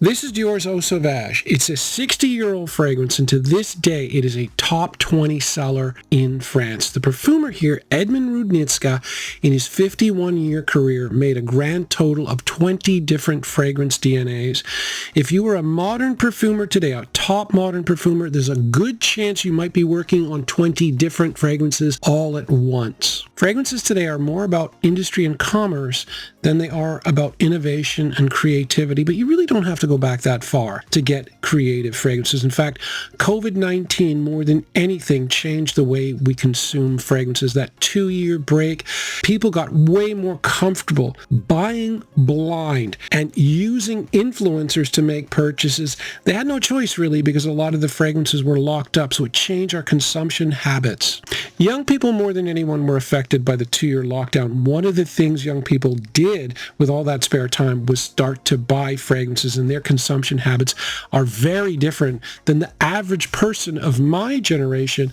This is Dior's Eau Sauvage. It's a 60-year-old fragrance, and to this day, it is a top 20 seller in France. The perfumer here, Edmond Rudnitska, in his 51-year career, made a grand total of 20 different fragrance DNAs. If you were a modern perfumer today, a top modern perfumer, there's a good chance you might be working on 20 different fragrances all at once. Fragrances today are more about industry and commerce than they are about innovation and creativity, but you really don't have to go back that far to get creative fragrances. In fact, COVID-19 more than anything changed the way we consume fragrances. That 2-year break, people got way more comfortable buying blind and using influencers to make purchases. They had no choice really because a lot of the fragrances were locked up, so it changed our consumption habits. Young people more than anyone were affected by the 2-year lockdown. One of the things young people did with all that spare time was start to buy fragrances, and their consumption habits are very different than the average person of my generation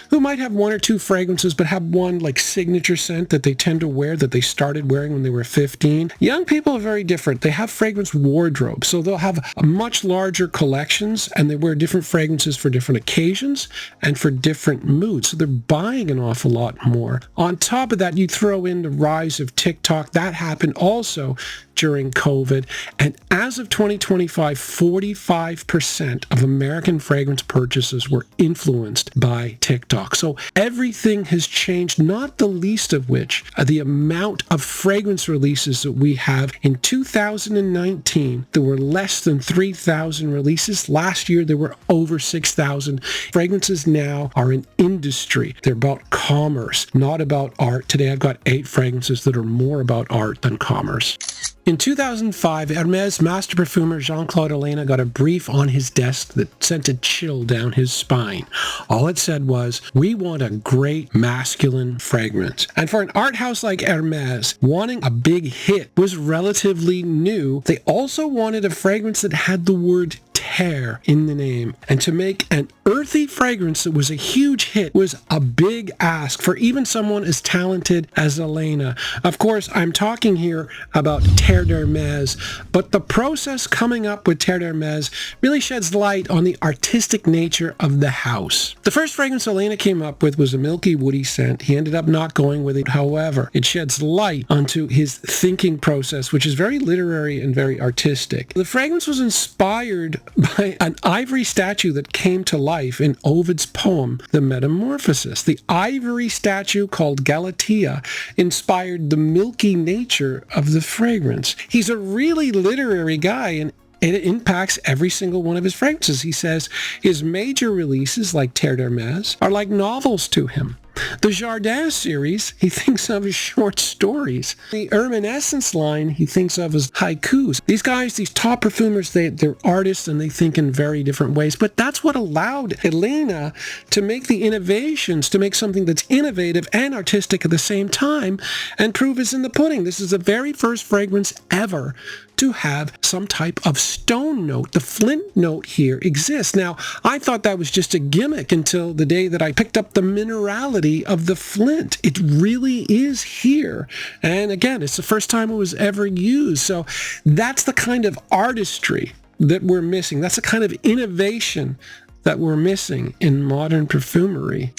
who might have 1 or 2 fragrances but have one like signature scent that they tend to wear that they started wearing when they were 15. Young people are very different. They have fragrance wardrobes, so they'll have much larger collections and they wear different fragrances for different occasions and for different moods, so they're buying an awful lot more. On top of that, you throw in the rise of Tik Tok. That happened also during COVID, and as of 2025, 45% of American fragrance purchases were influenced by TikTok. So everything has changed, not the least of which the amount of fragrance releases that we have. In 2019, there were less than 3,000 releases. Last year, there were over 6,000. Fragrances now are an industry. They're about commerce, not about art. Today, I've got 8 fragrances that are more about art than commerce. In 2005, Hermès master perfumer Jean-Claude Elena got a brief on his desk that sent a chill down his spine. All it said was, "We want a great masculine fragrance." And for an art house like Hermès, wanting a big hit was relatively new. They also wanted a fragrance that had the word Terre in the name, and to make an earthy fragrance that was a huge hit was a big ask for even someone as talented as Elena. Of course, I'm talking here about Terre d'Hermès, but the process coming up with Terre d'Hermès really sheds light on the artistic nature of the house. The first fragrance Elena came up with was a milky woody scent. He ended up not going with it. However, it sheds light onto his thinking process, which is very literary and very artistic. The fragrance was inspired by an ivory statue that came to life in Ovid's poem, The Metamorphosis. The ivory statue called Galatea inspired the milky nature of the fragrance. He's a really literary guy, and it impacts every single one of his fragrances. He says his major releases, like Terre d'Hermès, are like novels to him. The Jardin series, he thinks of as short stories. The Hermescence line, he thinks of as haikus. These guys, these top perfumers, they're artists and they think in very different ways. But that's what allowed Elena to make the innovations, to make something that's innovative and artistic at the same time, and proof is in the pudding. This is the very first fragrance ever to have some type of stone note. The flint note here exists. Now, I thought that was just a gimmick until the day that I picked up the minerality of the flint. It really is here. And again, it's the first time it was ever used. So that's the kind of artistry that we're missing. That's the kind of innovation that we're missing in modern perfumery.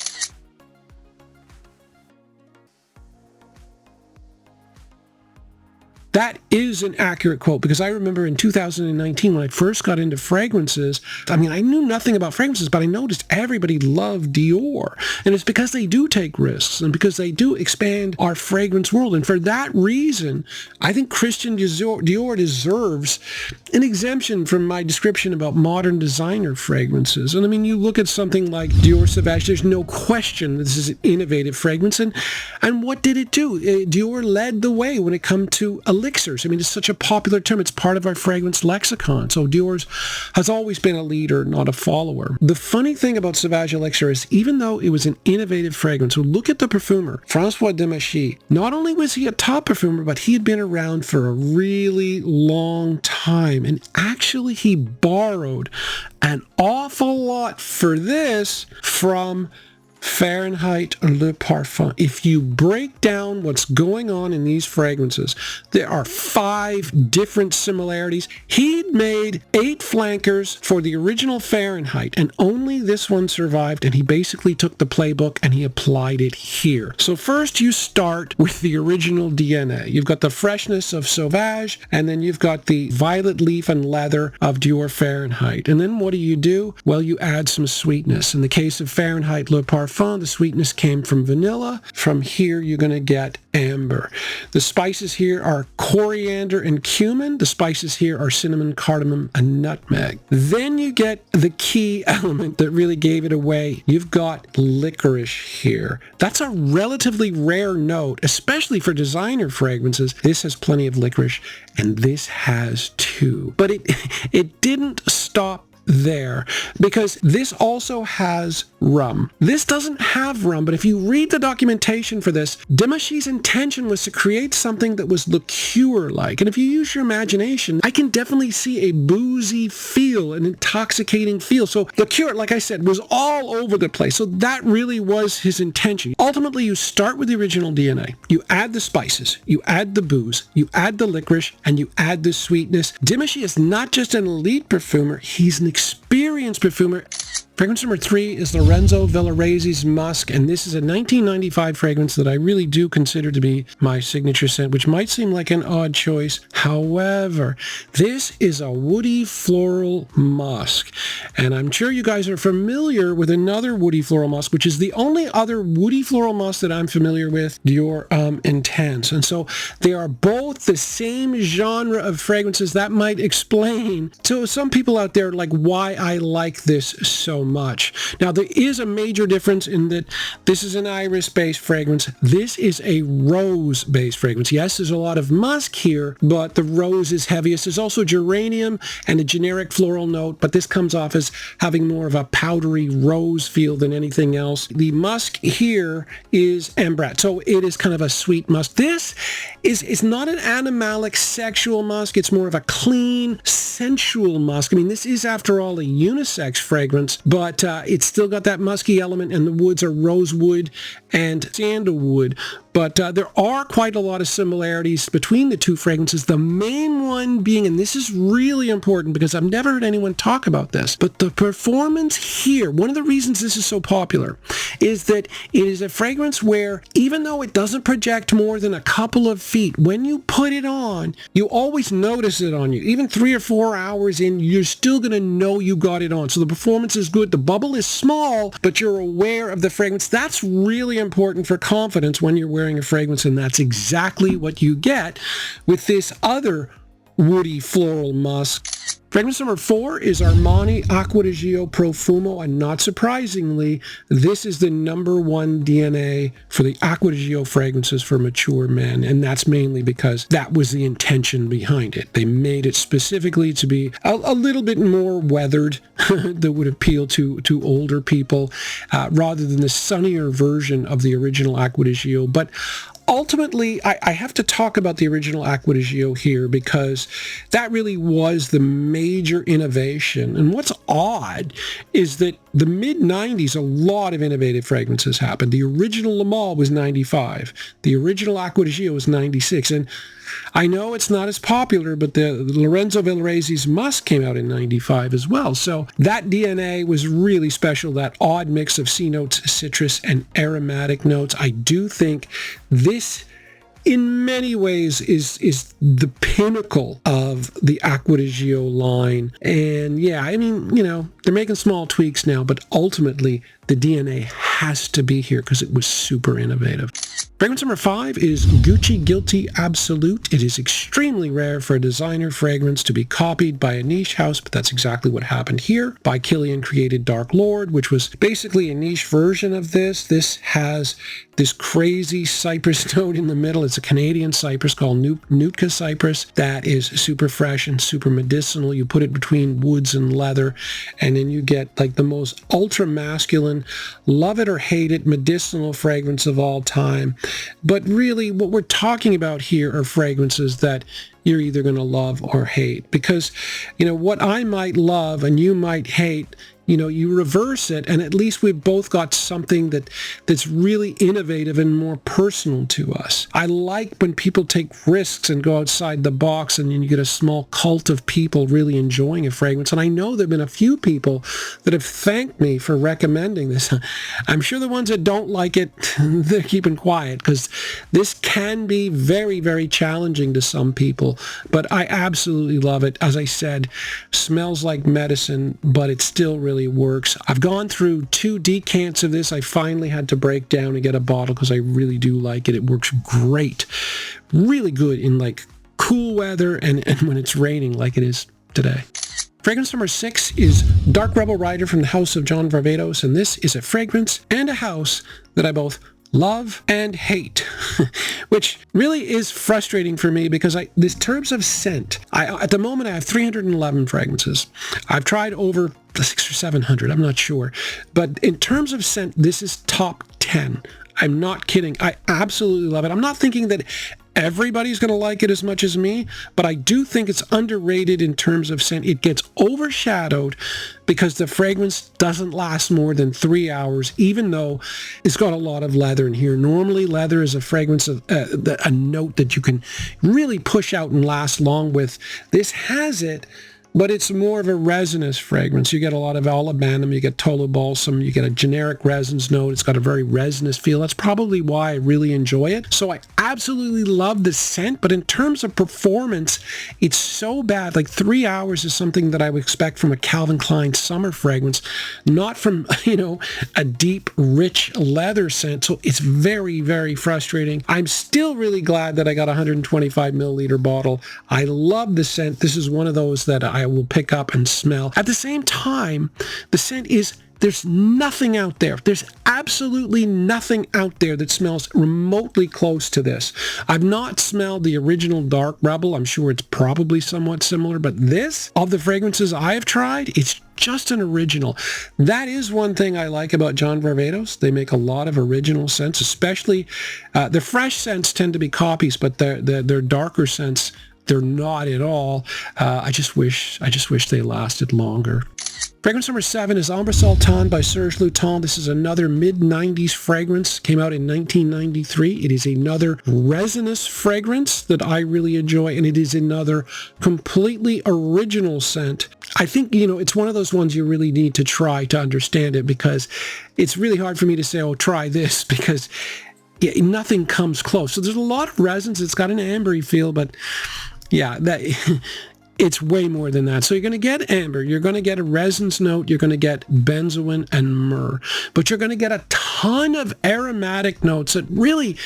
That is an accurate quote, because I remember in 2019 when I first got into fragrances, I knew nothing about fragrances, but I noticed everybody loved Dior. And it's because they do take risks and because they do expand our fragrance world. And for that reason, I think Christian Dior deserves an exemption from my description about modern designer fragrances. And you look at something like Dior Sauvage, there's no question this is an innovative fragrance. And what did it do? Dior led the way when it comes to elixirs. It's such a popular term. It's part of our fragrance lexicon. So Dior has always been a leader, not a follower. The funny thing about Sauvage Elixir is even though it was an innovative fragrance, so look at the perfumer, François Demachy. Not only was he a top perfumer, but he had been around for a really long time. And actually he borrowed an awful lot for this from Fahrenheit Le Parfum. If you break down what's going on in these fragrances, there are 5 different similarities. He'd made 8 flankers for the original Fahrenheit, and only this one survived, and he basically took the playbook and he applied it here. So first you start with the original DNA. You've got the freshness of Sauvage, and then you've got the violet leaf and leather of Dior Fahrenheit. And then what do? Well, you add some sweetness. In the case of Fahrenheit Le Parfum, the sweetness came from vanilla. From here, you're going to get amber. The spices here are coriander and cumin. The spices here are cinnamon, cardamom, and nutmeg. Then you get the key element that really gave it away. You've got licorice here. That's a relatively rare note, especially for designer fragrances. This has plenty of licorice, and this has too. But it didn't stop there, because this also has rum. This doesn't have rum, but if you read the documentation for this, Dimashi's intention was to create something that was liqueur-like. And if you use your imagination, I can definitely see a boozy feel, an intoxicating feel. So liqueur, like I said, was all over the place. So that really was his intention. Ultimately, you start with the original DNA. You add the spices, you add the booze, you add the licorice, and you add the sweetness. Dimashi is not just an elite perfumer, he's an experienced perfumer. Fragrance number 3 is Lorenzo Villoresi's Musk, and this is a 1995 fragrance that I really do consider to be my signature scent, which might seem like an odd choice. However, this is a woody floral musk, and I'm sure you guys are familiar with another woody floral musk, which is the only other woody floral musk that I'm familiar with, Dior Intense. And so they are both the same genre of fragrances. That might explain to some people out there like why I like this so much. Now, there is a major difference in that this is an iris-based fragrance. This is a rose-based fragrance. Yes, there's a lot of musk here, but the rose is heaviest. There's also geranium and a generic floral note, but this comes off as having more of a powdery rose feel than anything else. The musk here is ambrat, so it is kind of a sweet musk. This is not an animalic sexual musk. It's more of a clean, sensual musk. I mean, this is, after all, a unisex fragrance, but it's still got that musky element, and the woods are rosewood and sandalwood. But there are quite a lot of similarities between the two fragrances. The main one being, and this is really important because I've never heard anyone talk about this, but the performance here, one of the reasons this is so popular is that it is a fragrance where, even though it doesn't project more than a couple of feet, when you put it on, you always notice it on you. Even 3 or 4 hours in, you're still going to know you got it on. So the performance is good. The bubble is small, but you're aware of the fragrance. That's really important for confidence when you're wearing a fragrance, and that's exactly what you get with this other woody floral musk. Fragrance number 4 is Armani Acqua di Gio Profumo, and not surprisingly, this is the number 1 DNA for the Acqua di Gio fragrances for mature men, and that's mainly because that was the intention behind it. They made it specifically to be a little bit more weathered that would appeal to older people, rather than the sunnier version of the original Acqua di Gio. But ultimately, I have to talk about the original Acqua di Gio here because that really was the major innovation. And what's odd is that the mid-90s, a lot of innovative fragrances happened. The original Le Male was 95. The original Acqua di Gio was 96. And I know it's not as popular, but the Lorenzo Villoresi's Musk came out in 95 as well. So that DNA was really special, that odd mix of C notes, citrus, and aromatic notes. I do think this, in many ways, is the pinnacle of the Acqua di Gio line. And yeah, I mean, you know, they're making small tweaks now, but ultimately the DNA has to be here because it was super innovative. Fragrance number 5 is Gucci Guilty Absolute. It is extremely rare for a designer fragrance to be copied by a niche house, but that's exactly what happened here. By Kilian created Dark Lord, which was basically a niche version of this. This has this crazy cypress note in the middle. It's a Canadian cypress called Nootka cypress that is super fresh and super medicinal. You put it between woods and leather, and then you get like the most ultra masculine, love it or hate it, medicinal fragrance of all time. But really, what we're talking about here are fragrances that you're either going to love or hate. Because, you know, what I might love and you might hate you reverse it, and at least we've both got something that's really innovative and more personal to us. I like when people take risks and go outside the box, and then you get a small cult of people really enjoying a fragrance. And I know there have been a few people that have thanked me for recommending this. I'm sure the ones that don't like it, they're keeping quiet, because this can be very, very challenging to some people. But I absolutely love it. As I said, smells like medicine, but it still really works. I've gone through 2 decants of this. I finally had to break down and get a bottle because I really do like it. It works great. Really good in like cool weather and when it's raining like it is today. Fragrance number 6 is Dark Rebel Rider from the house of John Varvatos, and this is a fragrance and a house that I both love and hate, which really is frustrating for me because this terms of scent, at the moment I have 311 fragrances. I've tried over 600 or 700, I'm not sure, but in terms of scent, this is top 10. I'm not kidding. I absolutely love it. I'm not thinking that everybody's going to like it as much as me, but I do think it's underrated in terms of scent. It gets overshadowed because the fragrance doesn't last more than 3 hours, even though it's got a lot of leather in here. Normally, leather is a fragrance, a note that you can really push out and last long with. This has it, but it's more of a resinous fragrance. You get a lot of olibanum, you get tolo balsam, you get a generic resins note. It's got a very resinous feel. That's probably why I really enjoy it. So I absolutely love the scent, but in terms of performance, it's so bad. Like 3 hours is something that I would expect from a Calvin Klein summer fragrance, not from, a deep, rich leather scent. So it's very, very frustrating. I'm still really glad that I got a 125 milliliter bottle. I love the scent. This is one of those that I will pick up and smell. At the same time, the scent there's nothing out there. There's absolutely nothing out there that smells remotely close to this. I've not smelled the original Dark Rebel. I'm sure it's probably somewhat similar, but this, of the fragrances I have tried, it's just an original. That is one thing I like about John Varvatos. They make a lot of original scents, especially the fresh scents tend to be copies, but their darker scents, they're not at all. I just wish they lasted longer. Fragrance number 7 is Ambre Sultan by Serge Lutens. This is another mid-90s fragrance. Came out in 1993. It is another resinous fragrance that I really enjoy, and it is another completely original scent. I think, it's one of those ones you really need to try to understand it, because it's really hard for me to say, oh, try this, because nothing comes close. So there's a lot of resins. It's got an ambery feel, but yeah, it's way more than that. So you're going to get amber, you're going to get a resins note, you're going to get benzoin and myrrh, but you're going to get a ton of aromatic notes that really,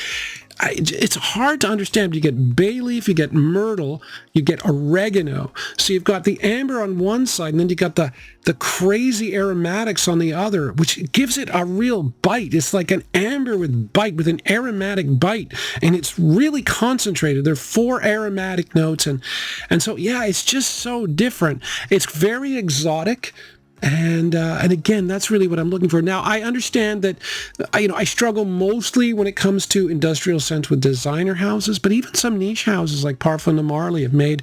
it's hard to understand. You get bay leaf, you get myrtle, you get oregano. So you've got the amber on one side, and then you got the crazy aromatics on the other, which gives it a real bite. It's like an amber with an aromatic bite, and it's really concentrated. There are 4 aromatic notes, and so yeah, it's just so different. It's very exotic. And again, that's really what I'm looking for. Now, I understand that, I struggle mostly when it comes to industrial scents with designer houses, but even some niche houses like Parfum de Marly have made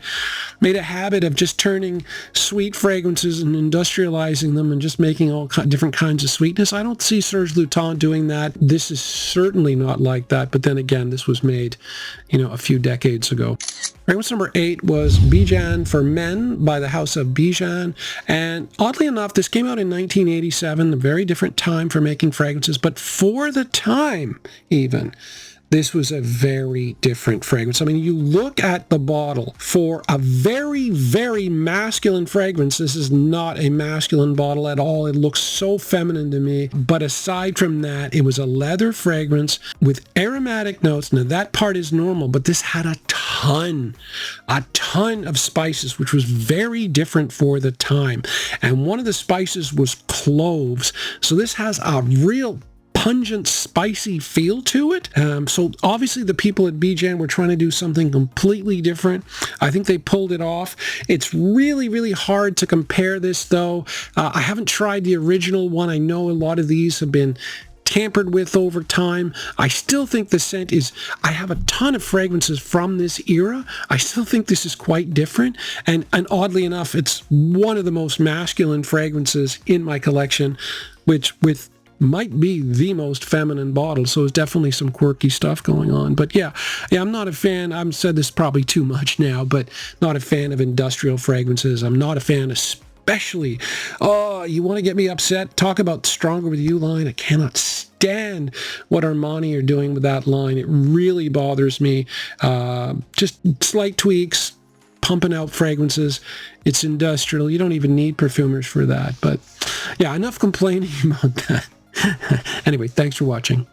a habit of just turning sweet fragrances and industrializing them and just making all different kinds of sweetness. I don't see Serge Lutens doing that. This is certainly not like that. But then again, this was made, a few decades ago. Fragrance number 8 was Bijan for Men by the house of Bijan. And oddly enough, this came out in 1987, a very different time for making fragrances. But for the time, even, this was a very different fragrance. I mean, you look at the bottle for a very, very masculine fragrance. This is not a masculine bottle at all. It looks so feminine to me. But aside from that, it was a leather fragrance with aromatic notes. Now, that part is normal, but this had a ton of spices, which was very different for the time. And one of the spices was cloves. So this has a real pungent, spicy feel to it. So obviously the people at Bijan were trying to do something completely different. I think they pulled it off. It's really, really hard to compare this, though. I haven't tried the original one. I know a lot of these have been tampered with over time. I still think the scent is, I have a ton of fragrances from this era. I still think this is quite different. And oddly enough, it's one of the most masculine fragrances in my collection, which might be the most feminine bottle. So there's definitely some quirky stuff going on. But yeah, I'm not a fan. I've said this probably too much now, but not a fan of industrial fragrances. I'm not a fan of especially, oh, you want to get me upset? Talk about Stronger With You line. I cannot stand what Armani are doing with that line. It really bothers me. Just slight tweaks, pumping out fragrances. It's industrial. You don't even need perfumers for that. But yeah, enough complaining about that. Anyway, thanks for watching.